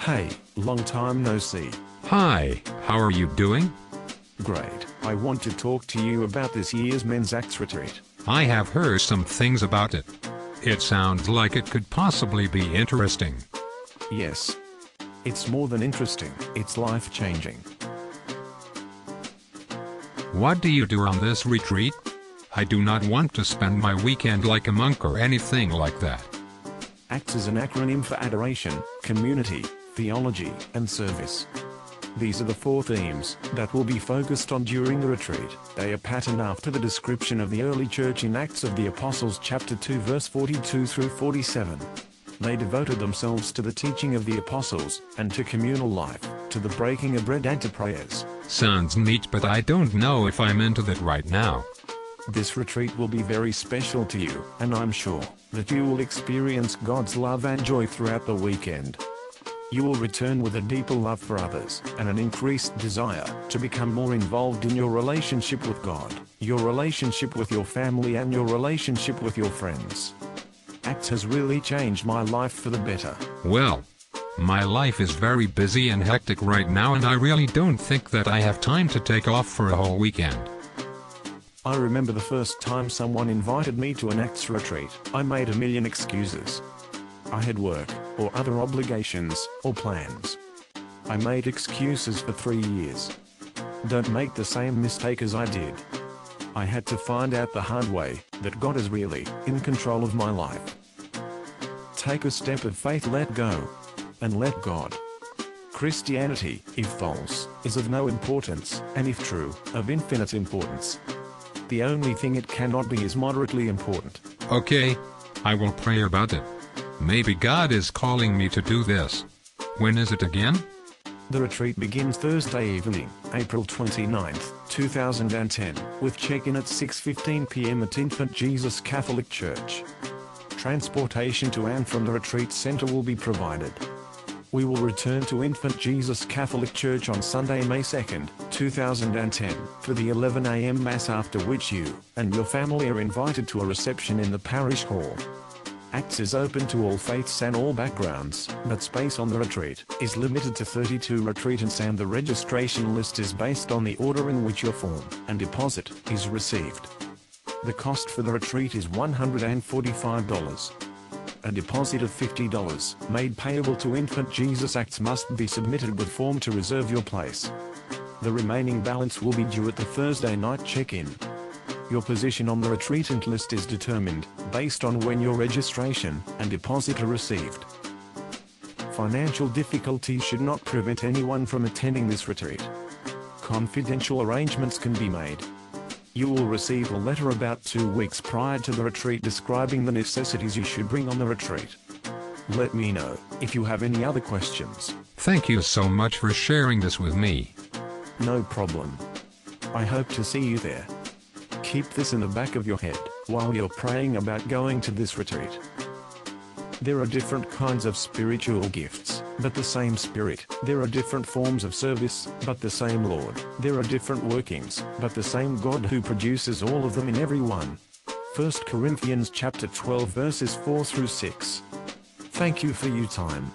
Hey, long time no see. Hi, how are you doing? Great. I want to talk to you about this year's Men's Acts retreat. I have heard some things about it. It sounds like it could possibly be interesting. Yes. It's more than interesting, it's life-changing. What do you do on this retreat? I do not want to spend my weekend like a monk or anything like that. ACTS is an acronym for Adoration, Community, Theology, and Service. These are the 4 themes that will be focused on during the retreat. They are patterned after the description of the early church in Acts of the Apostles chapter 2 verse 42 through 47. They devoted themselves to the teaching of the apostles, and to communal life, to the breaking of bread and to prayers. Sounds neat, but I don't know if I'm into that right now. This retreat will be very special to you, and I'm sure that you will experience God's love and joy throughout the weekend. You will return with a deeper love for others, and an increased desire to become more involved in your relationship with God, your relationship with your family, and your relationship with your friends. ACTS has really changed my life for the better. Well, my life is very busy and hectic right now, and I really don't think that I have time to take off for a whole weekend. I remember the first time someone invited me to an ACTS retreat. I made a million excuses. I had work, or other obligations, or plans. I made excuses for 3 years. Don't make the same mistake as I did. I had to find out the hard way that God is really in control of my life. Take a step of faith, let go, and let God. Christianity, if false, is of no importance, and if true, of infinite importance. The only thing it cannot be is moderately important. Okay, I will pray about it. Maybe God is calling me to do this. When is it again? The retreat begins Thursday evening, April 29, 2010, with check-in at 6:15 p.m. at Infant Jesus Catholic Church. Transportation to and from the retreat center will be provided. We will return to Infant Jesus Catholic Church on Sunday, May 2, 2010, for the 11 a.m. Mass, after which you and your family are invited to a reception in the parish hall. ACTS is open to all faiths and all backgrounds, but space on the retreat is limited to 32 retreatants, and the registration list is based on the order in which your form and deposit is received. The cost for the retreat is $145. A deposit of $50, made payable to Infant Jesus ACTS, must be submitted with form to reserve your place. The remaining balance will be due at the Thursday night check-in. Your position on the retreatant list is determined based on when your registration and deposit are received. Financial difficulties should not prevent anyone from attending this retreat. Confidential arrangements can be made. You will receive a letter about 2 weeks prior to the retreat describing the necessities you should bring on the retreat. Let me know if you have any other questions. Thank you so much for sharing this with me. No problem. I hope to see you there. Keep this in the back of your head while you're praying about going to this retreat. There are different kinds of spiritual gifts, but the same Spirit. There are different forms of service, but the same Lord. There are different workings, but the same God who produces all of them in everyone. 1 Corinthians chapter 12 verses 4 through 6. Thank you for your time.